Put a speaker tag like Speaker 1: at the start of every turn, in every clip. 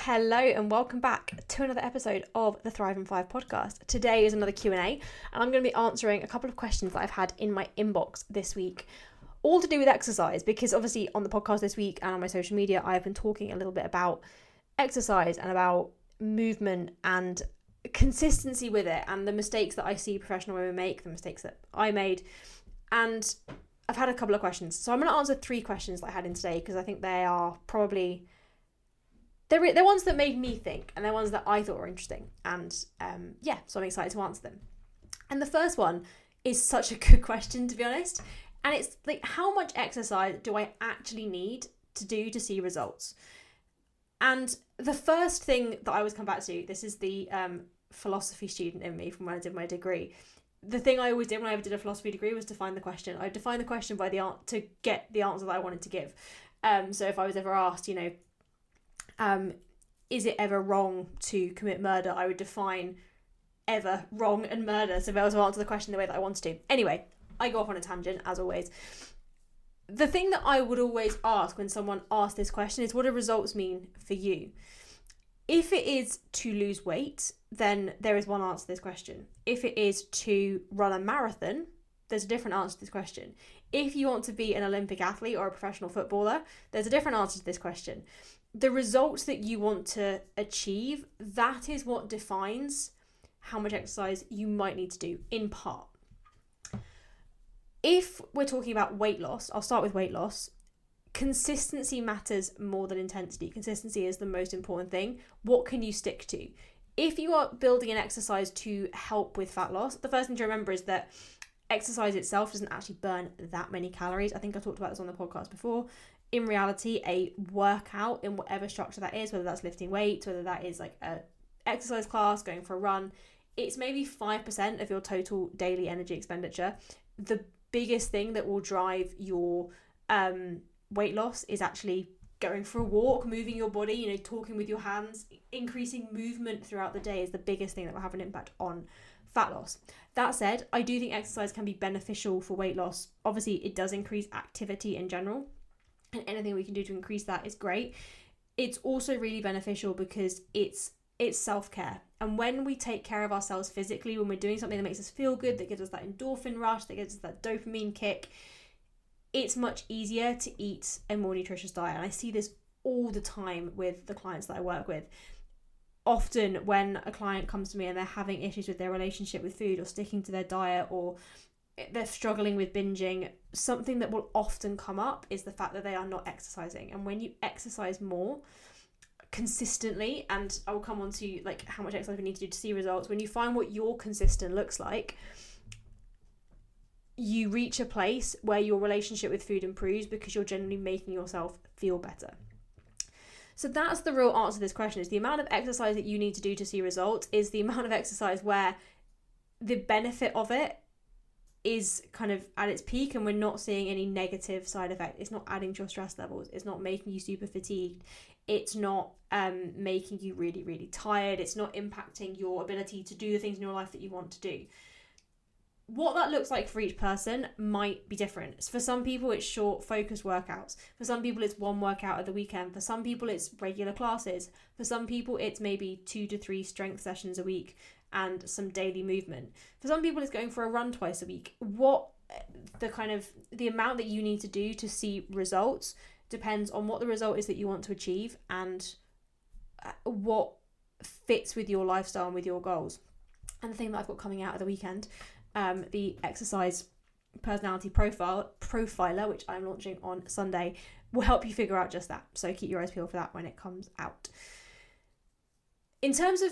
Speaker 1: Hello and welcome back to another episode of the Thrive and 5 podcast. Today is another Q&A and I'm going to be answering a couple of questions that I've had in my inbox this week, all to do with exercise, because obviously on the podcast this week and on my social media I've been talking a little bit about exercise and about movement and consistency with it and the mistakes that I see professional women make, the mistakes that I made, and I've had a couple of questions. So I'm going to answer 3 questions that I had in today because I think they are probably... They're ones that made me think, and they're ones that I thought were interesting. And so I'm excited to answer them. And the first one is such a good question, to be honest. And it's like, how much exercise do I actually need to do to see results? And the first thing that I always come back to, this is the philosophy student in me from when I did my degree. The thing I always did when I ever did a philosophy degree was define the question. I define the question by to get the answer that I wanted to give. So if I was ever asked, is it ever wrong to commit murder? I would define ever, wrong, and murder, so if I was to answer the question the way that I wanted to. Anyway, I go off on a tangent, as always. The thing that I would always ask when someone asks this question is, what do results mean for you? If it is to lose weight, then there is one answer to this question. If it is to run a marathon, there's a different answer to this question. If you want to be an Olympic athlete or a professional footballer, there's a different answer to this question. The results that you want to achieve, that is what defines how much exercise you might need to do, in part. If we're talking about weight loss, I'll start with weight loss. Consistency matters more than intensity. Consistency is the most important thing. What can you stick to? If you are building an exercise to help with fat loss, the first thing to remember is that exercise itself doesn't actually burn that many calories. I think I talked about this on the podcast before. In reality, a workout in whatever structure that is, whether that's lifting weights, whether that is like a exercise class, going for a run, it's maybe 5% of your total daily energy expenditure. The biggest thing that will drive your weight loss is actually going for a walk, moving your body, talking with your hands. Increasing movement throughout the day is the biggest thing that will have an impact on fat loss. That said, I do think exercise can be beneficial for weight loss. Obviously, it does increase activity in general, and anything we can do to increase that is great. It's also really beneficial because it's self-care. And when we take care of ourselves physically, when we're doing something that makes us feel good, that gives us that endorphin rush, that gives us that dopamine kick, it's much easier to eat a more nutritious diet. And I see this all the time with the clients that I work with. Often when a client comes to me and they're having issues with their relationship with food or sticking to their diet, or they're struggling with binging, something that will often come up is the fact that they are not exercising. And when you exercise more consistently, and I will come on to like how much exercise we need to do to see results, when you find what your consistent looks like, you reach a place where your relationship with food improves because you're generally making yourself feel better. So that's the real answer to this question, is the amount of exercise that you need to do to see results is the amount of exercise where the benefit of it is kind of at its peak and we're not seeing any negative side effect. It's not adding to your stress levels. It's not making you super fatigued. It's not making you really, really tired. It's not impacting your ability to do the things in your life that you want to do. What that looks like for each person might be different. For some people, it's short, focused workouts. For some people, it's one workout at the weekend. For some people, it's regular classes. For some people, it's maybe 2 to 3 strength sessions a week and some daily movement. For some people, it's going for a run twice a week. The amount that you need to do to see results depends on what the result is that you want to achieve and what fits with your lifestyle and with your goals. And the thing that I've got coming out of the weekend, the exercise personality profiler, which I'm launching on Sunday, will help you figure out just that. So keep your eyes peeled for that when it comes out. In terms of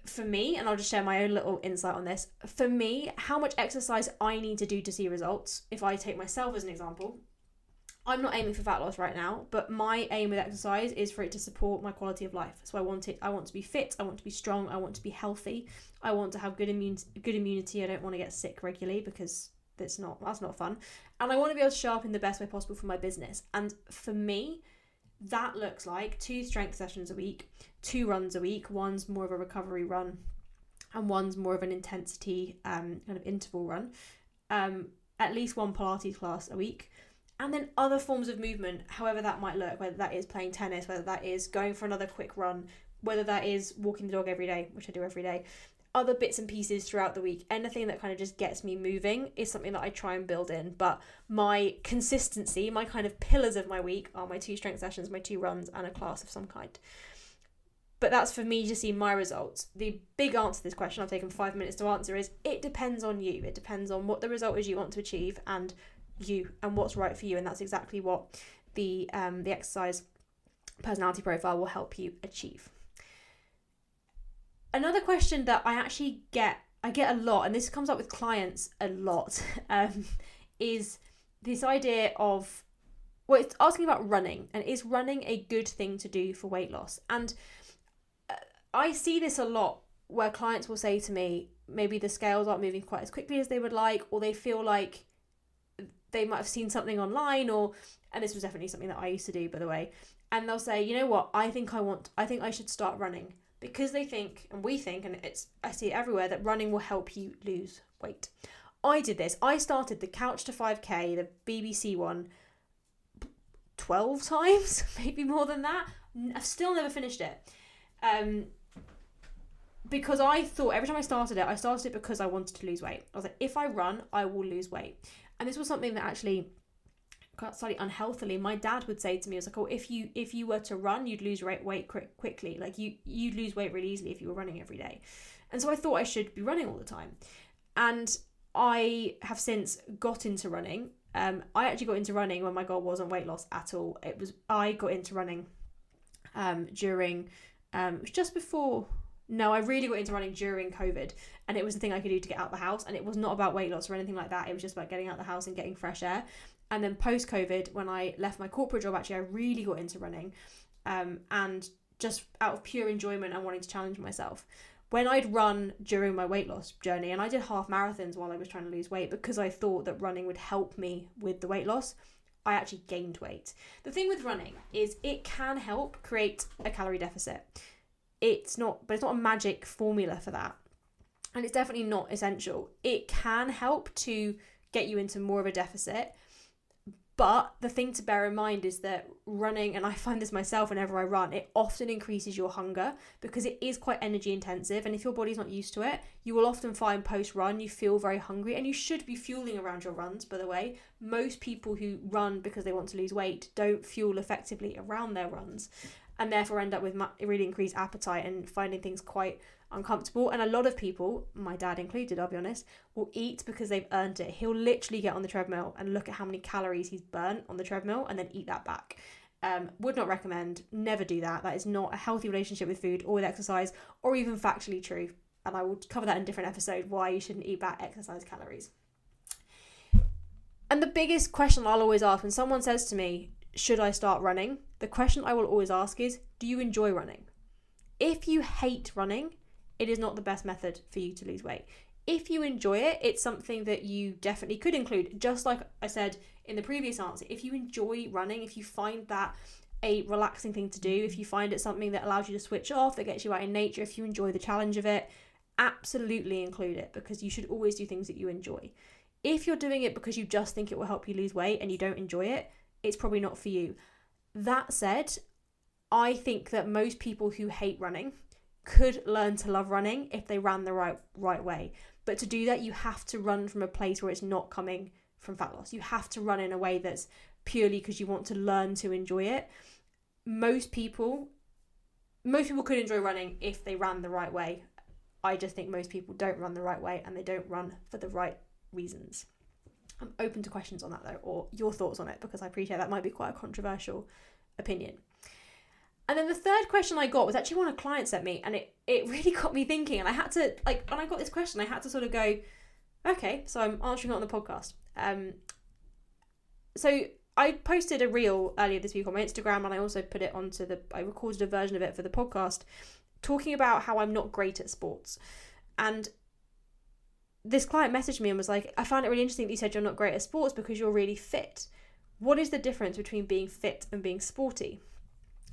Speaker 1: for me, and I'll just share my own little insight on this, for me, how much exercise I need to do to see results, if I take myself as an example, I'm not aiming for fat loss right now, but my aim with exercise is for it to support my quality of life. So I want to be fit, I want to be strong, I want to be healthy, I want to have good immunity. I don't want to get sick regularly because that's not fun. And I want to be able to show up in the best way possible for my business. And for me, that looks like 2 strength sessions a week, 2 runs a week. One's more of a recovery run and one's more of an intensity kind of interval run. At least 1 Pilates class a week. And then other forms of movement, however that might look, whether that is playing tennis, whether that is going for another quick run, whether that is walking the dog every day, which I do every day, other bits and pieces throughout the week, anything that kind of just gets me moving is something that I try and build in. But my consistency, my kind of pillars of my week are my 2 strength sessions, my 2 runs, and a class of some kind. But that's for me to see my results. The big answer to this question, I've taken 5 minutes to answer, is it depends on you. It depends on what the result is you want to achieve and you and what's right for you. And that's exactly what the exercise personality profile will help you achieve. Another question that I get a lot, and this comes up with clients a lot, is this idea of, well, it's asking about running, and is running a good thing to do for weight loss? And I see this a lot where clients will say to me, maybe the scales aren't moving quite as quickly as they would like, or they feel like they might have seen something online, and this was definitely something that I used to do, by the way, and they'll say, you know what, I think I should start running. Because they think, and we think, and I see it everywhere, that running will help you lose weight. I did this. I started the Couch to 5K, the BBC one, 12 times, maybe more than that. I've still never finished it. Because I thought every time I started it because I wanted to lose weight. I was like, if I run, I will lose weight. And this was something that actually, slightly unhealthily, my dad would say to me, I was like, oh, if you were to run, you'd lose weight quickly. Like you'd lose weight really easily if you were running every day. And so I thought I should be running all the time. And I have since got into running. I actually got into running when my goal wasn't weight loss at all. I got into running during, it was just before, no, I really got into running during COVID, and it was the thing I could do to get out the house, and it was not about weight loss or anything like that. It was just about getting out the house and getting fresh air. And then post-COVID, when I left my corporate job, actually, I really got into running, and just out of pure enjoyment and wanting to challenge myself. When I'd run during my weight loss journey, and I did half marathons while I was trying to lose weight because I thought that running would help me with the weight loss, I actually gained weight. The thing with running is it can help create a calorie deficit. It's not a magic formula for that. And it's definitely not essential. It can help to get you into more of a deficit. But the thing to bear in mind is that running, and I find this myself whenever I run, it often increases your hunger because it is quite energy intensive. And if your body's not used to it, you will often find post-run you feel very hungry, and you should be fueling around your runs, by the way. Most people who run because they want to lose weight don't fuel effectively around their runs, and therefore end up with really increased appetite and finding things quite uncomfortable. And a lot of people, my dad included, I'll be honest, will eat because they've earned it. He'll literally get on the treadmill and look at how many calories he's burnt on the treadmill and then eat that back. Would not recommend. Never do that. That is not a healthy relationship with food or with exercise, or even factually true. And I will cover that in a different episode, why you shouldn't eat back exercise calories. And the biggest question I'll always ask when someone says to me, should I start running? The question I will always ask is, do you enjoy running? If you hate running, it is not the best method for you to lose weight. If you enjoy it, it's something that you definitely could include. Just like I said in the previous answer, if you enjoy running, if you find that a relaxing thing to do, if you find it something that allows you to switch off, that gets you out in nature, if you enjoy the challenge of it, absolutely include it, because you should always do things that you enjoy. If you're doing it because you just think it will help you lose weight and you don't enjoy it, it's probably not for you. That said, I think that most people who hate running could learn to love running if they ran the right way. But to do that, you have to run from a place where it's not coming from fat loss. You have to run in a way that's purely because you want to learn to enjoy it. Most people could enjoy running if they ran the right way. I just think most people don't run the right way, and they don't run for the right reasons. I'm open to questions on that though, or your thoughts on it, because I appreciate that might be quite a controversial opinion. And then the third question I got was actually one a client sent me, and it really got me thinking. And I had to, when I got this question, I had to sort of go, okay, so I'm answering it on the podcast. So I posted a reel earlier this week on my Instagram, and I also put it I recorded a version of it for the podcast, talking about how I'm not great at sports. And this client messaged me and was like, I found it really interesting that you said you're not great at sports because you're really fit. What is the difference between being fit and being sporty?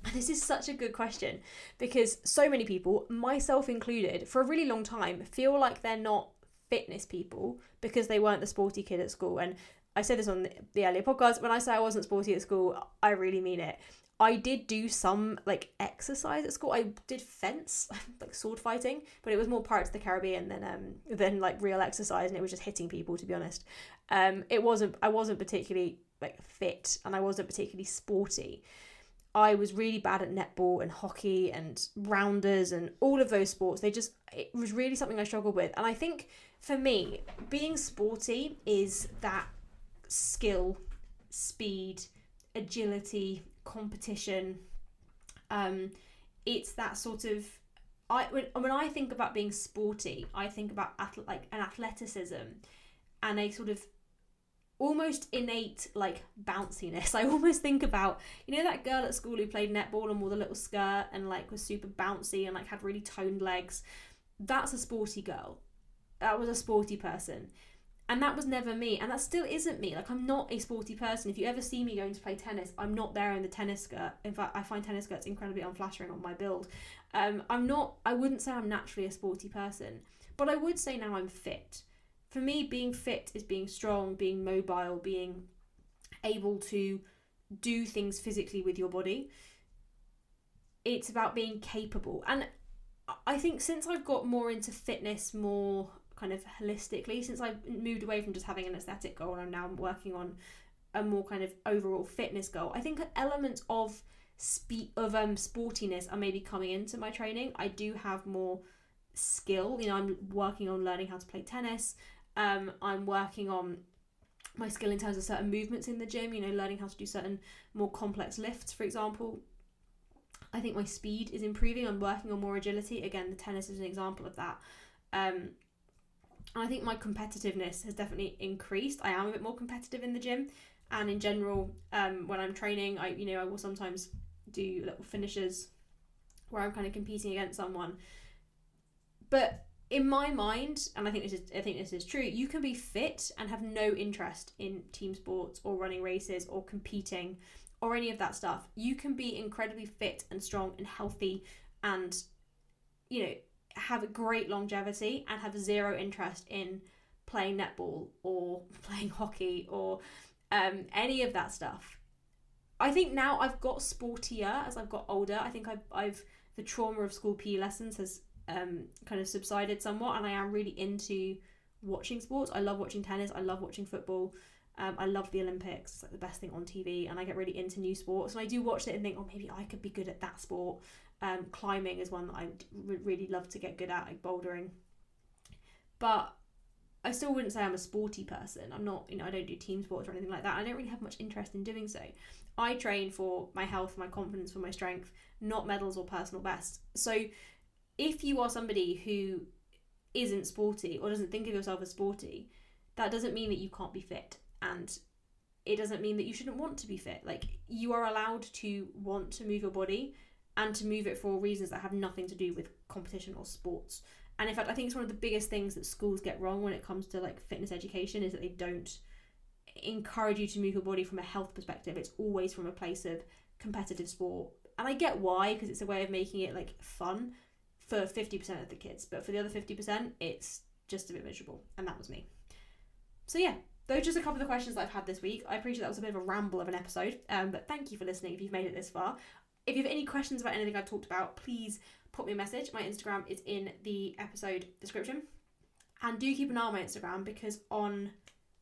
Speaker 1: And this is such a good question, because so many people, myself included, for a really long time, feel like they're not fitness people because they weren't the sporty kid at school. And I said this on the earlier podcast, when I say I wasn't sporty at school, I really mean it. I did do some like exercise at school. I did fence, like sword fighting, but it was more Pirates of the Caribbean than like real exercise, and it was just hitting people, to be honest. I wasn't particularly like fit, and I wasn't particularly sporty. I was really bad at netball and hockey and rounders and all of those sports. It was really something I struggled with. And I think for me, being sporty is that skill, speed, agility, competition. It's that sort of, when I think about being sporty, I think about like an athleticism and a sort of almost innate like bounciness. I almost think about, that girl at school who played netball and wore the little skirt and like was super bouncy and like had really toned legs. That's a sporty girl. That was a sporty person. And that was never me, and that still isn't me. Like, I'm not a sporty person. If you ever see me going to play tennis, I'm not there in the tennis skirt. In fact, I find tennis skirts incredibly unflattering on my build. I wouldn't say I'm naturally a sporty person, but I would say now I'm fit. For me, being fit is being strong, being mobile, being able to do things physically with your body. It's about being capable. And I think since I've got more into fitness, more kind of holistically, since I've moved away from just having an aesthetic goal and I'm now working on a more kind of overall fitness goal, I think elements of sportiness are maybe coming into my training. I do have more skill. I'm working on learning how to play tennis. I'm working on my skill in terms of certain movements in the gym, learning how to do certain more complex lifts, for example. I think my speed is improving. I'm working on more agility. Again, the tennis is an example of that. I think my competitiveness has definitely increased. I am a bit more competitive in the gym, and in general, when I'm training, I will sometimes do little finishes where I'm kind of competing against someone. But in my mind, and I think this is true, you can be fit and have no interest in team sports or running races or competing or any of that stuff. You can be incredibly fit and strong and healthy and, have a great longevity and have zero interest in playing netball or playing hockey or any of that stuff. I think now I've got sportier as I've got older. I think I've the trauma of school PE lessons has kind of subsided somewhat, and I am really into watching sports. I love watching tennis. I love watching football. I love the Olympics. It's like the best thing on TV, and I get really into new sports. And I do watch it and think, oh, maybe I could be good at that sport. Climbing is one that I really love to get good at, like bouldering. But I still wouldn't say I'm a sporty person. I'm not, I don't do team sports or anything like that. I don't really have much interest in doing so. I train for my health, my confidence, for my strength, not medals or personal best. So if you are somebody who isn't sporty or doesn't think of yourself as sporty, that doesn't mean that you can't be fit. And it doesn't mean that you shouldn't want to be fit. Like, you are allowed to want to move your body and to move it for reasons that have nothing to do with competition or sports. And in fact, I think it's one of the biggest things that schools get wrong when it comes to like fitness education is that they don't encourage you to move your body from a health perspective. It's always from a place of competitive sport. And I get why, because it's a way of making it like fun for 50% of the kids. But for the other 50%, it's just a bit miserable. And that was me. So yeah, those are just a couple of the questions that I've had this week. I appreciate that was a bit of a ramble of an episode. But thank you for listening if you've made it this far. If you have any questions about anything I've talked about, please put me a message. My Instagram is in the episode description. And do keep an eye on my Instagram, because on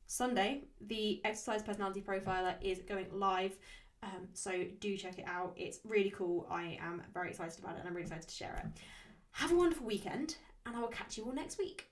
Speaker 1: Sunday, the Exercise Personality Profiler is going live. So do check it out. It's really cool. I am very excited about it and I'm really excited to share it. Have a wonderful weekend, and I will catch you all next week.